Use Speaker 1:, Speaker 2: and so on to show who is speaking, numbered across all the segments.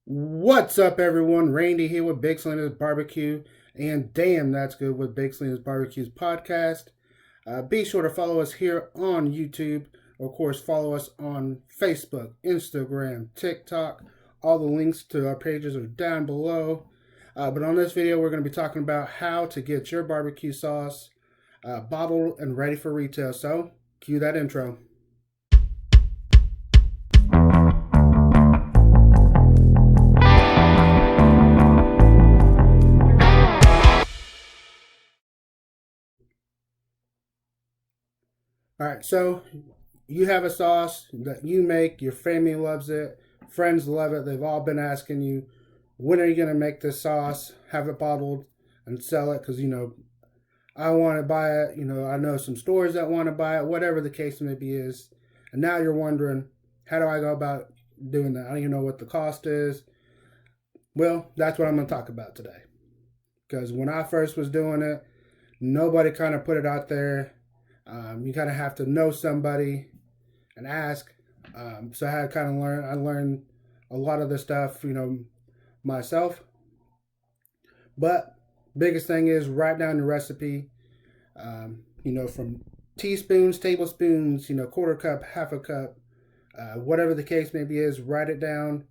Speaker 1: What's up, everyone? Randy here with Big Salinas Barbecue, and damn, that's good with Big Salinas Barbecue's podcast. Be sure to follow us here on YouTube. Of course, follow us on Facebook, Instagram, TikTok. All the links to our pages are down below. But on this video, we're going to be talking about how to get your barbecue sauce bottled and ready for retail. So, cue that intro. All right, so you have a sauce that you make, your family loves it, friends love it. They've all been asking you, when are you going to make this sauce, have it bottled, and sell it? Because, I want to buy it. I know some stores that want to buy it, whatever the case maybe is. And now you're wondering, how do I go about doing that? I don't even know what the cost is. Well, that's what I'm going to talk about today. Because when I first was doing it, nobody kind of put it out there. You kind of have to know somebody and ask. So I had kind of learned. I learned a lot of the stuff, myself. But biggest thing is write down the recipe. From teaspoons, tablespoons, quarter cup, half a cup, whatever the case maybe is. Write it down.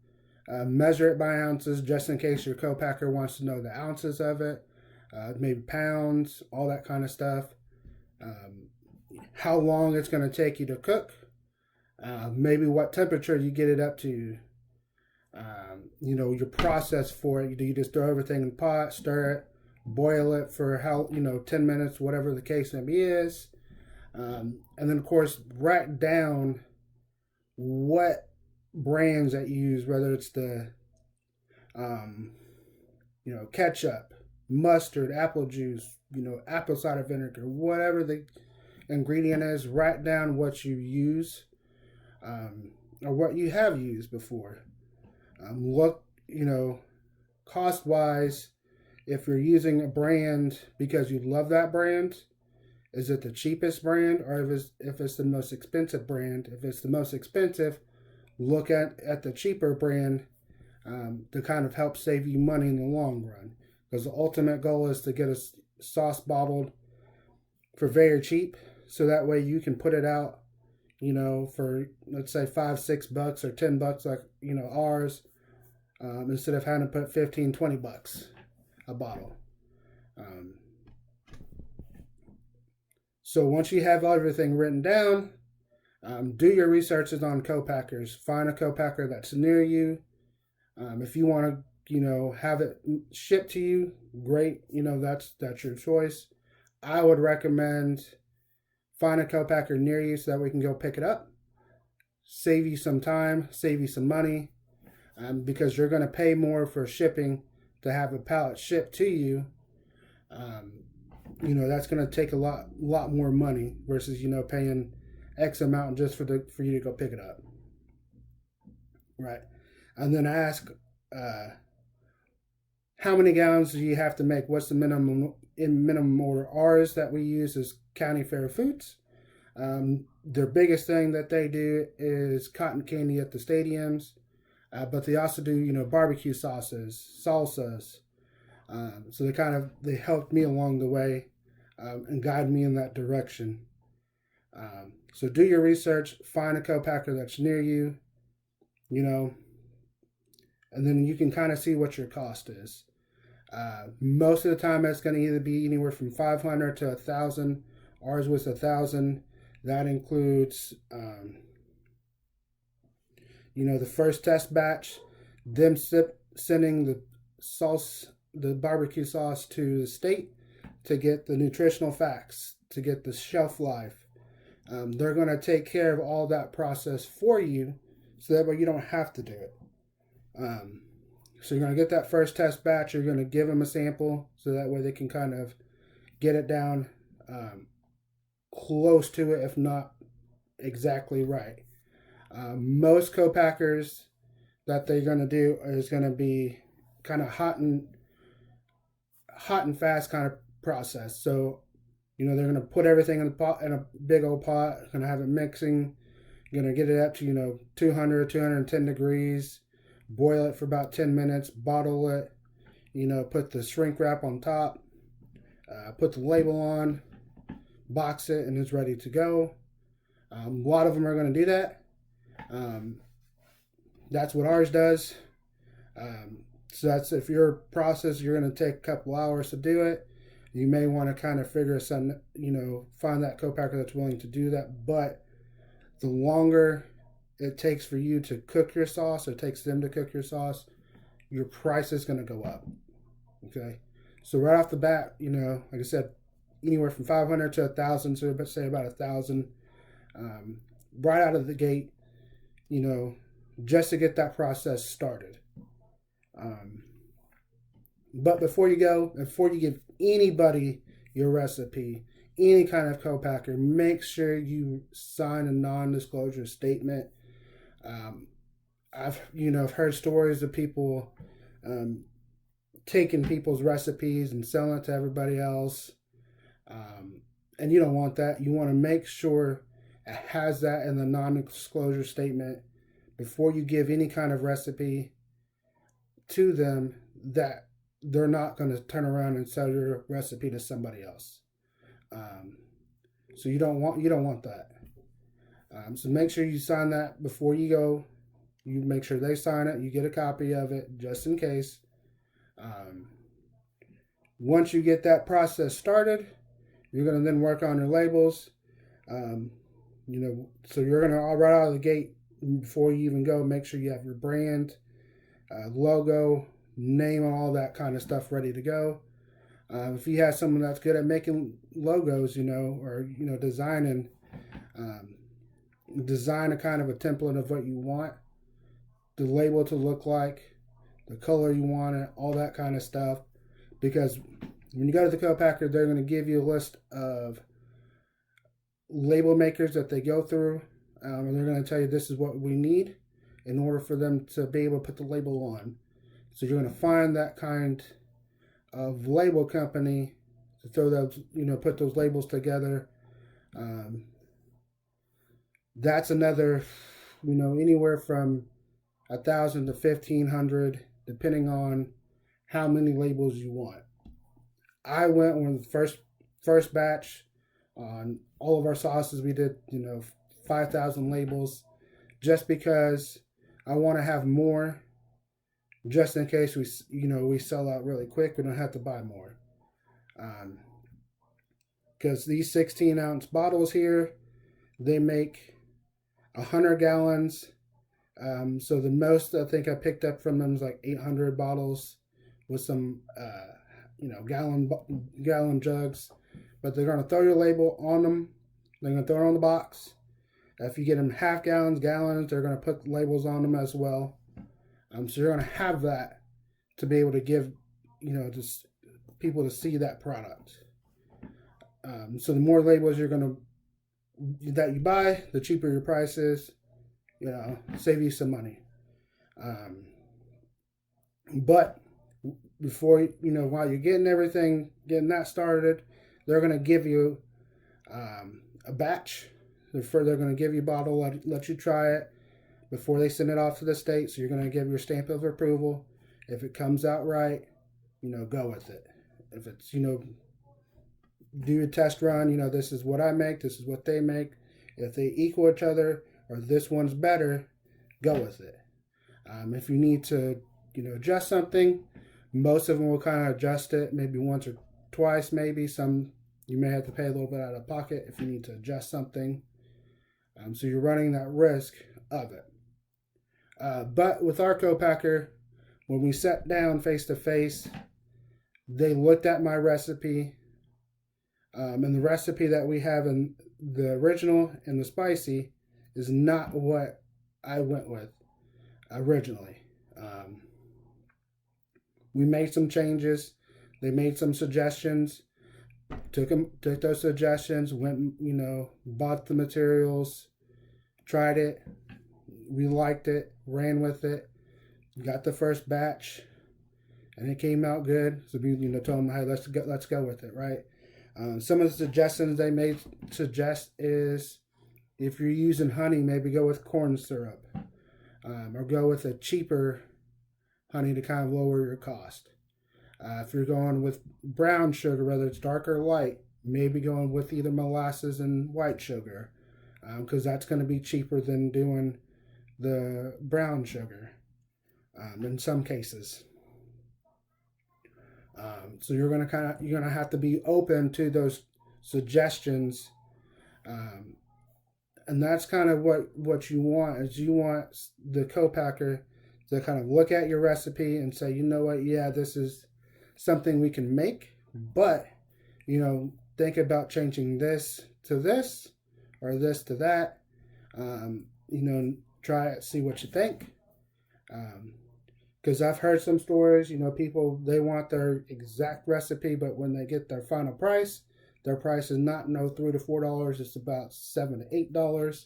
Speaker 1: Measure it by ounces, just in case your co-packer wants to know the ounces of it. Maybe pounds, all that kind of stuff. How long it's going to take you to cook, maybe what temperature you get it up to, your process for it. Do you just throw everything in the pot, stir it, boil it for 10 minutes, whatever the case maybe is. And then, of course, write down what brands that you use, whether it's the, ketchup, mustard, apple juice, apple cider vinegar, whatever the ingredient is. Write down what you use, or what you have used before. Look, cost wise, if you're using a brand because you love that brand, is it the cheapest brand, or if it's the most expensive brand? If it's the most expensive, look at the cheaper brand, to kind of help save you money in the long run. Because the ultimate goal is to get a sauce bottled for very cheap, so that way you can put it out, for, let's say, $5-6 or $10, like ours, instead of having to put $15-20 a bottle. So once you have everything written down, do your researches on co-packers. Find a co-packer that's near you. If you want to, have it shipped to you, great. That's your choice. I would recommend find a co-packer near you so that we can go pick it up. Save you some time, save you some money, because you're going to pay more for shipping to have a pallet shipped to you. That's going to take a lot more money versus paying X amount just for you to go pick it up, right? And then ask, how many gallons do you have to make? What's the minimum order? Ours that we use is County Fair Foods. Their biggest thing that they do is cotton candy at the stadiums, but they also do barbecue sauces, salsas. So they helped me along the way, and guide me in that direction. So do your research, find a co-packer that's near you, and then you can kind of see what your cost is. Most of the time, it's going to either be anywhere from 500 to 1,000. Ours was 1,000. That includes, the first test batch, them sending the barbecue sauce to the state to get the nutritional facts, to get the shelf life. They're going to take care of all that process for you, so that way you don't have to do it. So you're going to get that first test batch. You're going to give them a sample, so that way they can kind of get it down, close to it, if not exactly right. Most co-packers that they're going to do is going to be kind of hot and fast kind of process. So, they're going to put everything in the pot, in a big old pot, going to have it mixing, going to get it up to, 200, 210 degrees, boil it for about 10 minutes, bottle it, put the shrink wrap on top, put the label on, box it, and it's ready to go. A lot of them are going to do that. That's what ours does. So that's, if your process, you're going to take a couple hours to do it. You may want to kind of figure some, find that co-packer that's willing to do that. But the longer it takes for you to cook your sauce, or it takes them to cook your sauce, your price is going to go up. Okay. So right off the bat, like I said, anywhere from 500 to 1,000, so let's say about 1,000, right out of the gate, just to get that process started. But before you give anybody your recipe, any kind of co-packer, make sure you sign a non-disclosure statement. I've heard stories of people taking people's recipes and selling it to everybody else, and you don't want that. You want to make sure it has that in the non-disclosure statement before you give any kind of recipe to them, that they're not going to turn around and sell your recipe to somebody else. So you don't want that. So make sure you sign that before you go. You make sure they sign it. You get a copy of it just in case. Once you get that process started, you're going to then work on your labels. So you're going to, right out of the gate, before you even go, make sure you have your brand, logo, name, all that kind of stuff ready to go. If you have someone that's good at making logos, or designing, design a kind of a template of what you want the label to look like, the color you want it, all that kind of stuff. Because when you go to the co-packer, they're going to give you a list of label makers that they go through, and they're going to tell you this is what we need in order for them to be able to put the label on. So you're going to find that kind of label company to throw those, put those labels together. That's another, anywhere from 1,000 to 1,500, depending on how many labels you want. I went with the first batch on all of our sauces. We did, 5,000 labels, just because I want to have more, just in case we sell out really quick. We don't have to buy more. Because these 16-ounce bottles here, they make 100 gallons. So the most I think I picked up from them was like 800 bottles with some, gallon jugs. But they're going to throw your label on them. They're going to throw it on the box. If you get them half gallons, they're going to put labels on them as well. So you're going to have that to be able to give, just people to see that product. So the more labels that you buy, the cheaper your price is. Save you some money. But before, while you're getting that started, they're going to give you a batch. They're going to give you a bottle, let you try it before they send it off to the state. So you're going to give your stamp of approval. If it comes out right, go with it. If it's, do a test run, this is what I make, this is what they make. If they equal each other, or this one's better, go with it. If you need to, adjust something, most of them will kind of adjust it, maybe once or twice, maybe. Some you may have to pay a little bit out of pocket if you need to adjust something. So you're running that risk of it. But with our co-packer, when we sat down face to face, they looked at my recipe, and the recipe that we have in the original and the spicy is not what I went with originally. We made some changes. They made some suggestions. Took those suggestions. Went, bought the materials, tried it. We liked it. Ran with it. Got the first batch, and it came out good. So we, told them, hey, let's go with it, right? Some of the suggestions they made suggest is, if you're using honey, maybe go with corn syrup, or go with a cheaper honey to kind of lower your cost. If you're going with brown sugar, whether it's dark or light, maybe going with either molasses and white sugar, because that's going to be cheaper than doing the brown sugar in some cases. So you're gonna have to be open to those suggestions, and that's kind of what you want. Is you want the Copacker to kind of look at your recipe and say, you know what, yeah, this is something we can make, but think about changing this to this or this to that. Try it, see what you think. Because I've heard some stories, people, they want their exact recipe, but when they get their final price, their price is not $3 to $4. It's about $7 to $8.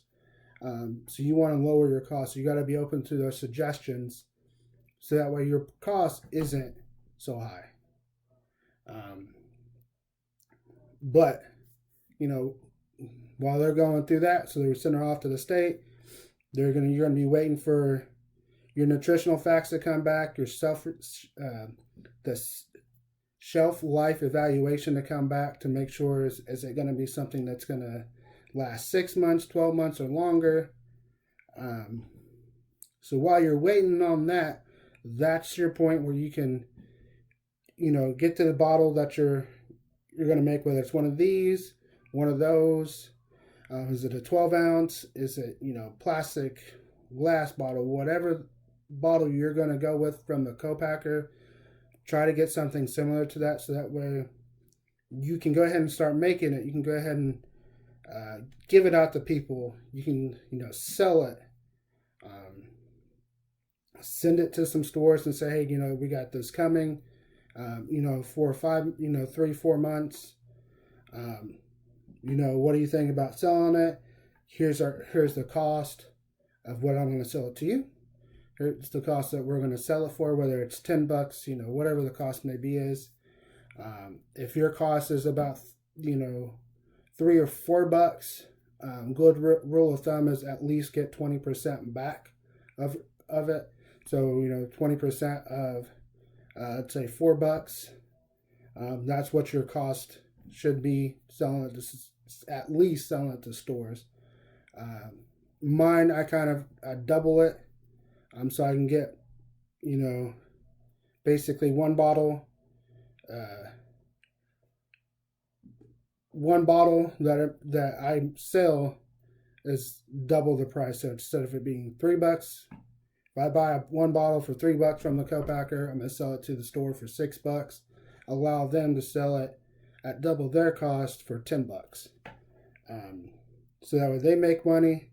Speaker 1: So you want to lower your costs. So you got to be open to those suggestions, so that way your cost isn't so high. But while they're going through that, so they're sending her off to the state. You're gonna be waiting for your nutritional facts to come back, the shelf life evaluation to come back to make sure is it going to be something that's going to last 6 months, 12 months, or longer. So while you're waiting on that, that's your point where you can, get to the bottle that you're going to make, whether it's one of these, one of those. Is it a 12 ounce? Is it, plastic glass bottle? Whatever bottle you're going to go with from the Copacker, try to get something similar to that, so that way you can go ahead and start making it. You can go ahead and give it out to people. You can, sell it. Send it to some stores and say, hey, we got this coming. 4 or 5, 3, 4 months. What do you think about selling it? Here's the cost of what I'm going to sell it to you. Here's the cost that we're going to sell it for, whether it's $10, whatever the cost may be is. If your cost is about, $3 or $4, good rule of thumb is at least get 20% back of it. So, 20% of, let's say $4, that's what your cost should be selling it to, at least selling it to stores. Mine, I double it. So I can get, basically one bottle that I sell is double the price. So instead of it being $3, if I buy one bottle for $3 from the Copacker, I'm going to sell it to the store for $6. Allow them to sell it at double their cost for $10. So that way they make money,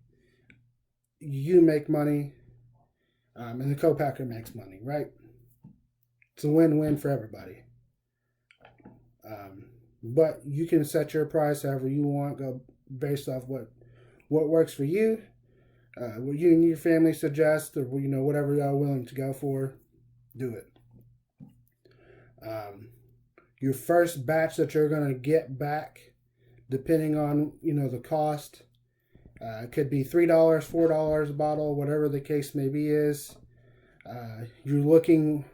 Speaker 1: you make money, and the Copacker makes money, right? It's a win-win for everybody. But you can set your price however you want, go based off what works for you, what you and your family suggest, or whatever y'all are willing to go for, do it. Your first batch that you're going to get back, depending on the cost, could be $3, $4 a bottle, whatever the case may be is. You're looking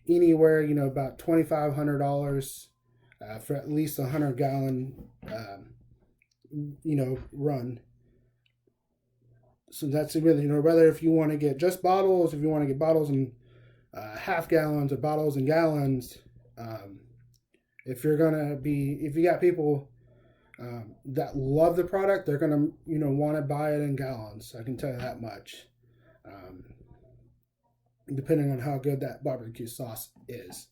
Speaker 1: anywhere, about $2,500 for at least 100-gallon, run. So that's really, whether if you want to get just bottles, if you want to get bottles in half gallons or bottles in gallons, if you got people that love the product, they're gonna want to buy it in gallons. I can tell you that much. Depending on how good that barbecue sauce is,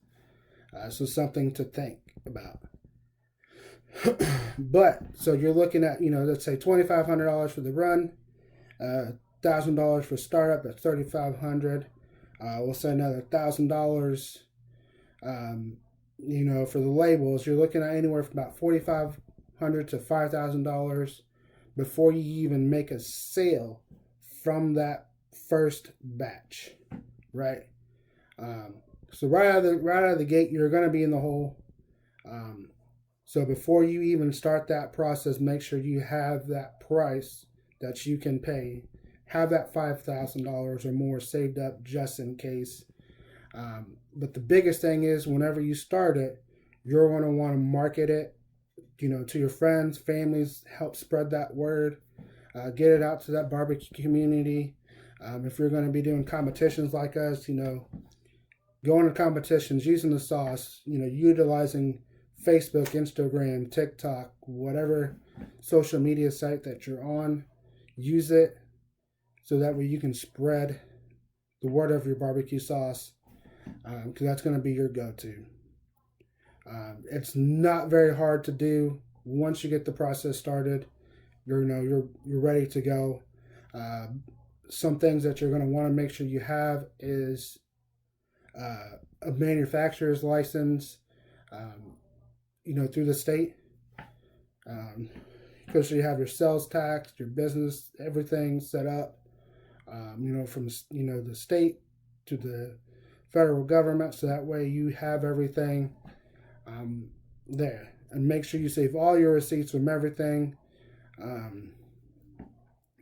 Speaker 1: so something to think about. But so you're looking at let's say $2,500 for the run, $1,000 for startup. That's $3,500. We'll say another $1,000. For the labels, you're looking at anywhere from about $4,500 to $5,000 before you even make a sale from that first batch, right? So right out of the gate, you're going to be in the hole. So before you even start that process, make sure you have that price that you can pay. Have that $5,000 or more saved up just in case But the biggest thing is whenever you start it, you're going to want to market it, to your friends, families, help spread that word, get it out to that barbecue community. If you're going to be doing competitions like us, going to competitions, using the sauce, utilizing Facebook, Instagram, TikTok, whatever social media site that you're on, use it so that way you can spread the word of your barbecue sauce, because that's going to be your go-to. It's not very hard to do. Once you get the process started, you're ready to go. Some things that you're going to want to make sure you have is a manufacturer's license, through the state. Because you have your sales tax, your business, everything set up, from the state to the federal government, so that way you have everything there. And make sure you save all your receipts from everything,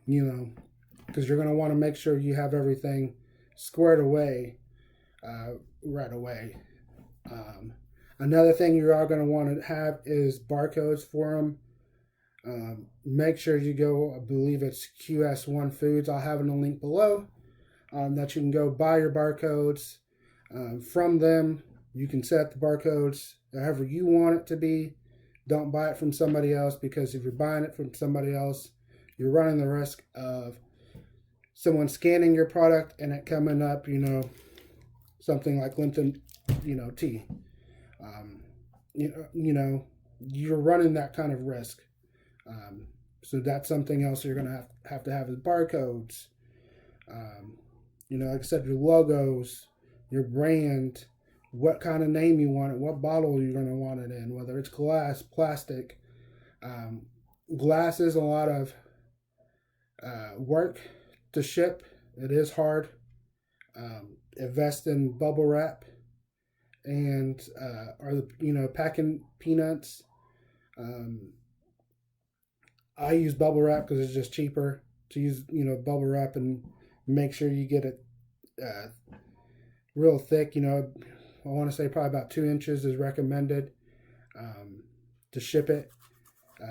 Speaker 1: because you're going to want to make sure you have everything squared away right away. Another thing you are going to want to have is barcodes for them. Make sure you go, I believe it's QS1 Foods. I'll have in the link below, that you can go buy your barcodes from them. You can set the barcodes however you want it to be. Don't buy it from somebody else, because if you're buying it from somebody else, you're running the risk of someone scanning your product and it coming up, something like Linton, tea. You're running that kind of risk. So that's something else you're going to have is barcodes. Like I said, your logos, your brand, what kind of name you want it, what bottle you're going to want it in, whether it's glass, plastic. Glass is a lot of work to ship. It is hard. Invest in bubble wrap and packing peanuts. I use bubble wrap because it's just cheaper to use, bubble wrap, and make sure you get it real thick. I want to say probably about 2 inches is recommended to ship it.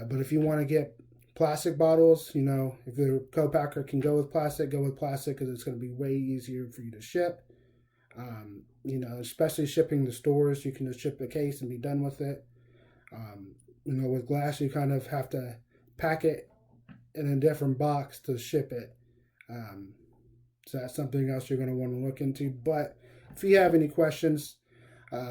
Speaker 1: But if you want to get plastic bottles, if the Copacker can go with plastic because it's going to be way easier for you to ship. Especially shipping to stores, you can just ship the case and be done with it. With glass, you kind of have to pack it in a different box to ship it. So that's something else you're going to want to look into. But if you have any questions,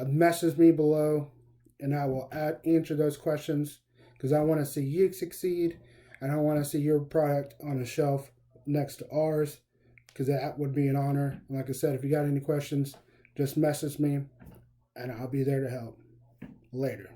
Speaker 1: message me below and I will answer those questions, because I want to see you succeed and I want to see your product on a shelf next to ours, because that would be an honor. And like I said, if you got any questions, just message me and I'll be there to help. Later.